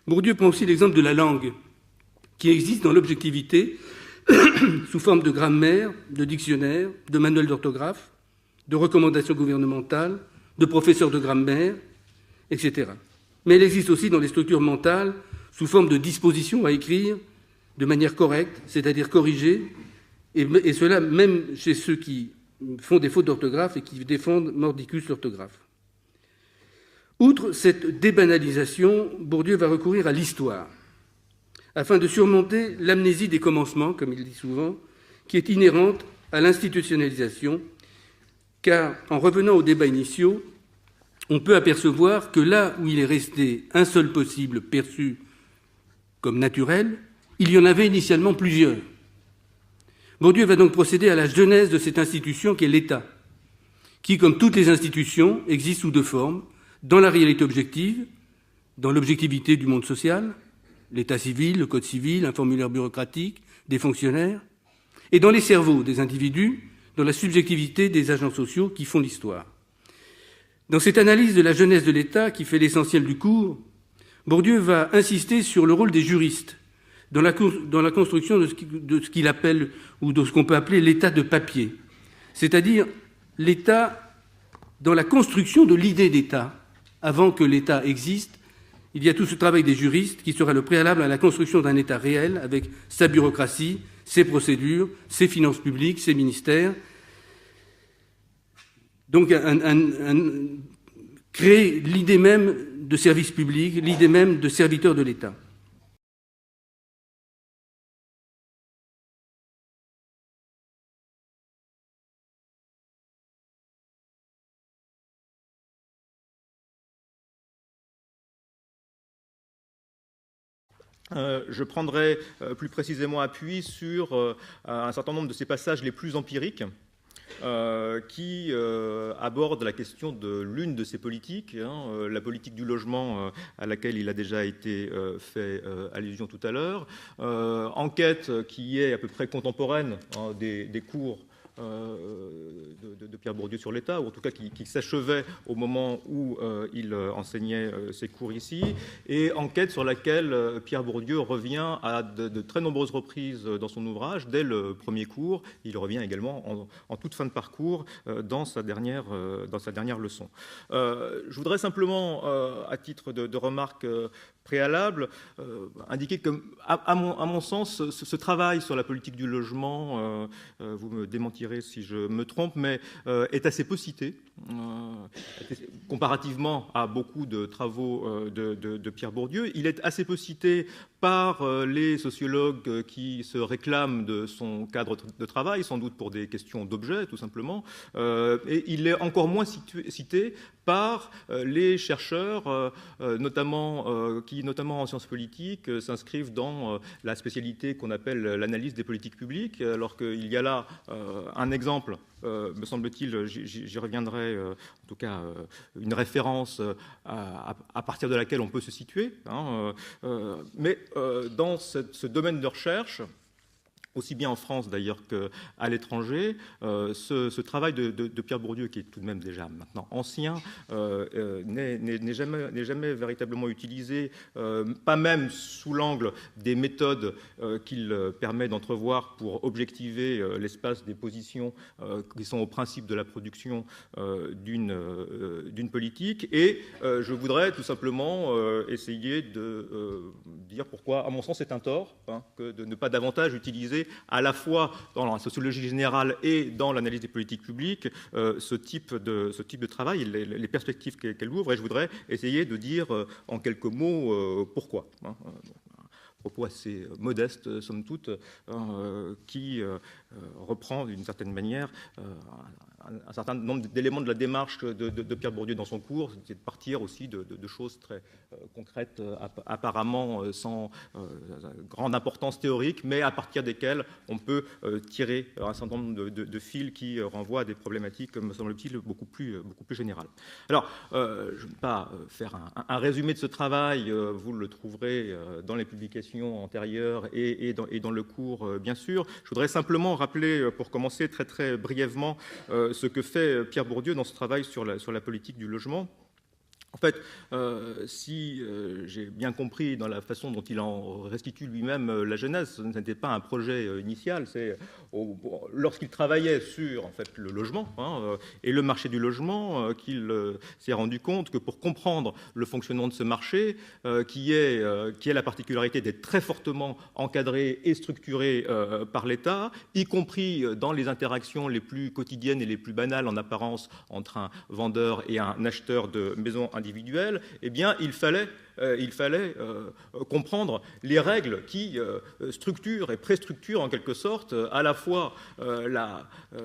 Bourdieu prend aussi l'exemple de la langue, qui existe dans l'objectivité sous forme de grammaire, de dictionnaire, de manuel d'orthographe, de recommandations gouvernementales, de professeurs de grammaire, etc. Mais elle existe aussi dans les structures mentales sous forme de dispositions à écrire de manière correcte, c'est-à-dire corrigée, et cela même chez ceux qui font des fautes d'orthographe et qui défendent mordicus l'orthographe. Outre cette débanalisation, Bourdieu va recourir à l'histoire, afin de surmonter l'amnésie des commencements, comme il dit souvent, qui est inhérente à l'institutionnalisation, car en revenant aux débats initiaux, on peut apercevoir que là où il est resté un seul possible perçu comme naturel, il y en avait initialement plusieurs. Bourdieu va donc procéder à la genèse de cette institution qu'est l'État, qui, comme toutes les institutions, existe sous deux formes, dans la réalité objective, dans l'objectivité du monde social, l'état civil, le code civil, un formulaire bureaucratique, des fonctionnaires, et dans les cerveaux des individus, dans la subjectivité des agents sociaux qui font l'histoire. Dans cette analyse de la genèse de l'État, qui fait l'essentiel du cours, Bourdieu va insister sur le rôle des juristes dans la construction de ce qu'il appelle, ou de ce qu'on peut appeler l'État de papier, c'est-à-dire l'État dans la construction de l'idée d'État. Avant que l'État existe, il y a tout ce travail des juristes qui sera le préalable à la construction d'un État réel avec sa bureaucratie, ses procédures, ses finances publiques, ses ministères. Donc créer l'idée même de service public, l'idée même de serviteur de l'État. Je prendrai plus précisément appui sur un certain nombre de ces passages les plus empiriques qui abordent la question de l'une de ces politiques, la politique du logement à laquelle il a déjà été fait allusion tout à l'heure, enquête qui est à peu près contemporaine des cours de Pierre Bourdieu sur l'État, ou en tout cas qui s'achevait au moment où il enseignait ses cours ici, et enquête sur laquelle Pierre Bourdieu revient à de très nombreuses reprises dans son ouvrage, dès le premier cours. Il revient également en toute fin de parcours dans sa dernière leçon. Je voudrais simplement, à titre de remarque préalable, indiquer que, à mon sens, ce travail sur la politique du logement, vous me démentirez si je me trompe, mais est assez peu cité, comparativement à beaucoup de travaux de Pierre Bourdieu. Il est assez peu cité par les sociologues qui se réclament de son cadre de travail, sans doute pour des questions d'objet, tout simplement, et il est encore moins cité par les chercheurs, qui, notamment en sciences politiques, s'inscrivent dans la spécialité qu'on appelle l'analyse des politiques publiques, alors qu'il y a là un exemple, me semble-t-il, j'y reviendrai, en tout cas une référence à partir de laquelle on peut se situer, mais dans ce domaine de recherche, aussi bien en France d'ailleurs qu'à l'étranger, ce travail de Pierre Bourdieu, qui est tout de même déjà maintenant ancien, n'est jamais véritablement utilisé, pas même sous l'angle des méthodes qu'il permet d'entrevoir pour objectiver l'espace des positions qui sont au principe de la production d'une politique. Et je voudrais tout simplement essayer de dire pourquoi, à mon sens, c'est un tort que de ne pas davantage utiliser à la fois dans la sociologie générale et dans l'analyse des politiques publiques ce type de travail, les perspectives qu'elle ouvre, et je voudrais essayer de dire en quelques mots pourquoi. Propos assez modeste, somme toute, qui reprend d'une certaine manière un certain nombre d'éléments de la démarche de Pierre Bourdieu dans son cours, c'est de partir aussi de choses très concrètes, apparemment sans grande importance théorique, mais à partir desquelles on peut tirer un certain nombre de fils qui renvoient à des problématiques, me semble-t-il, beaucoup plus générales. Alors, je ne vais pas faire un résumé de ce travail, vous le trouverez dans les publications antérieures et dans le cours, bien sûr. Je voudrais simplement rappeler, pour commencer très très brièvement, ce que fait Pierre Bourdieu dans ce travail sur la politique du logement, En fait, si j'ai bien compris dans la façon dont il en restitue lui-même la genèse, ce n'était pas un projet initial, c'est lorsqu'il travaillait sur en fait, le logement et le marché du logement qu'il s'est rendu compte que pour comprendre le fonctionnement de ce marché, qui est la particularité d'être très fortement encadré et structuré par l'État, y compris dans les interactions les plus quotidiennes et les plus banales en apparence entre un vendeur et un acheteur de maisons individuelles, eh bien, il fallait comprendre les règles qui structurent et préstructurent en quelque sorte à la fois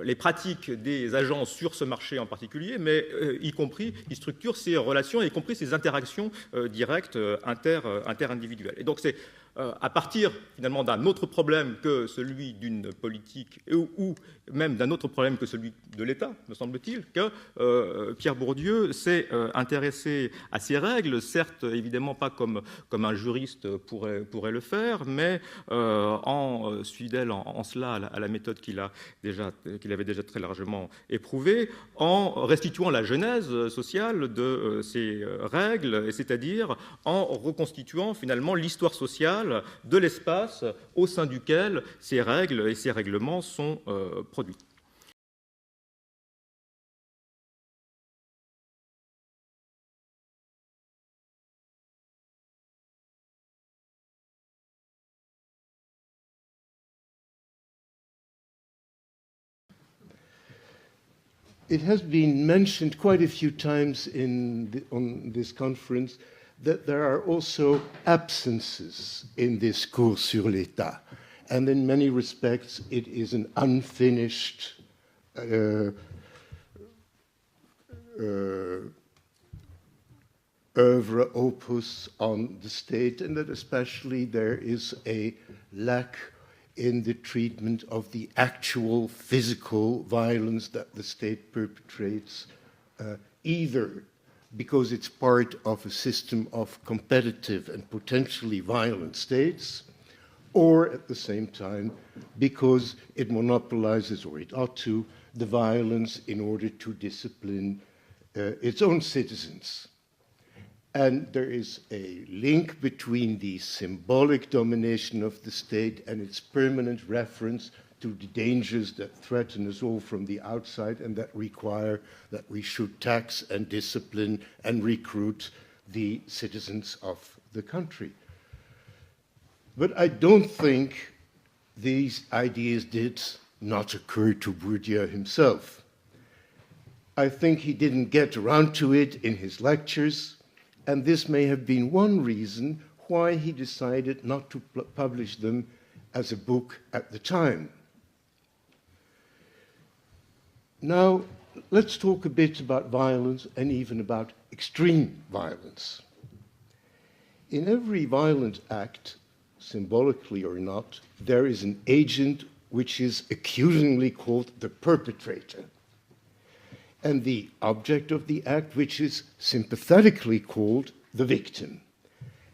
les pratiques des agents sur ce marché en particulier, mais y compris qui structurent ces relations, y compris ces interactions directes interindividuelles. Et donc c'est à partir finalement d'un autre problème que celui d'une politique ou même d'un autre problème que celui de l'État, me semble-t-il, que Pierre Bourdieu s'est intéressé à ces règles, certes évidemment pas comme un juriste pourrait le faire, mais fidèle en cela à la méthode qu'il avait déjà très largement éprouvée, en restituant la genèse sociale de ces règles, c'est-à-dire en reconstituant finalement l'histoire sociale de l'espace au sein duquel ces règles et ces règlements sont produits. It has been mentioned quite a few times on this conference that there are also absences in this cours sur l'État. And in many respects, it is an unfinished oeuvre opus on the state, and that especially there is a lack in the treatment of the actual physical violence that the state perpetrates, either because it's part of a system of competitive and potentially violent states, or at the same time because it monopolizes, or it ought to, the violence in order to discipline its own citizens. And there is a link between the symbolic domination of the state and its permanent reference to the dangers that threaten us all from the outside and that require that we should tax and discipline and recruit the citizens of the country. But I don't think these ideas did not occur to Bourdieu himself. I think he didn't get around to it in his lectures, and this may have been one reason why he decided not to publish them as a book at the time. Now, let's talk a bit about violence and even about extreme violence. In every violent act, symbolically or not, there is an agent which is accusingly called the perpetrator, and the object of the act which is sympathetically called the victim.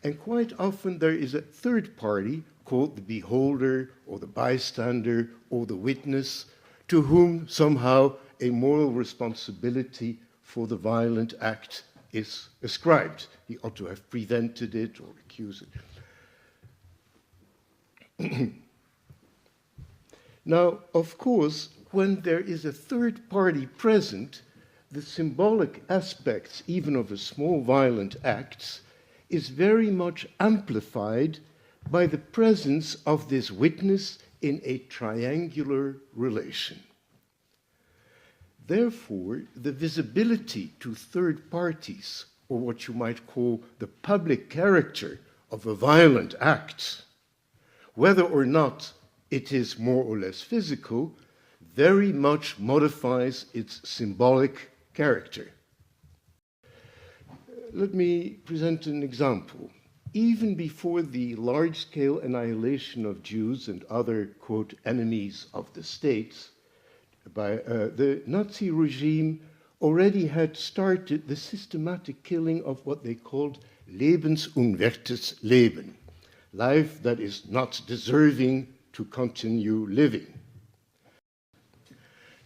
And quite often there is a third party called the beholder or the bystander or the witness, to whom somehow a moral responsibility for the violent act is ascribed. He ought to have prevented it or accused it. Now, of course, when there is a third party present, the symbolic aspects, even of a small violent act, is very much amplified by the presence of this witness in a triangular relation. Therefore, the visibility to third parties, or what you might call the public character of a violent act, whether or not it is more or less physical, very much modifies its symbolic character. Let me present an example. Even before the large-scale annihilation of Jews and other, quote, enemies of the state, by the Nazi regime already had started the systematic killing of what they called lebensunwertes Leben, life that is not deserving to continue living.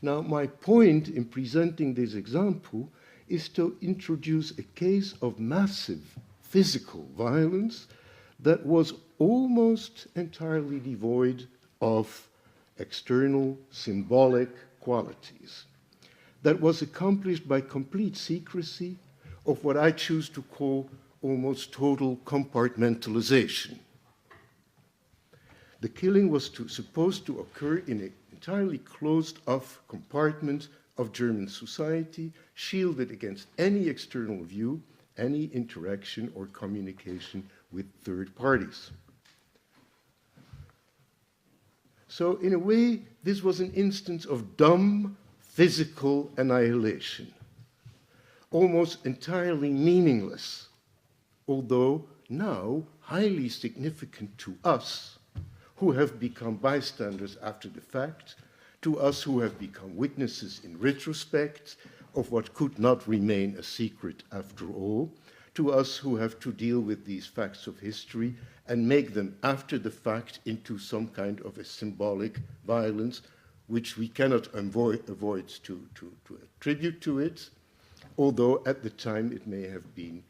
Now, my point in presenting this example is to introduce a case of massive physical violence that was almost entirely devoid of external symbolic qualities, that was accomplished by complete secrecy of what I choose to call almost total compartmentalization. The killing was supposed to occur in an entirely closed-off compartment of German society, shielded against any external view, any interaction or communication with third parties. So, in a way, this was an instance of dumb physical annihilation, almost entirely meaningless, although now highly significant to us, who have become bystanders after the fact, to us who have become witnesses in retrospect of what could not remain a secret after all, to us who have to deal with these facts of history and make them after the fact into some kind of a symbolic violence which we cannot avoid to attribute to it, although at the time it may have been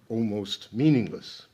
almost meaningless.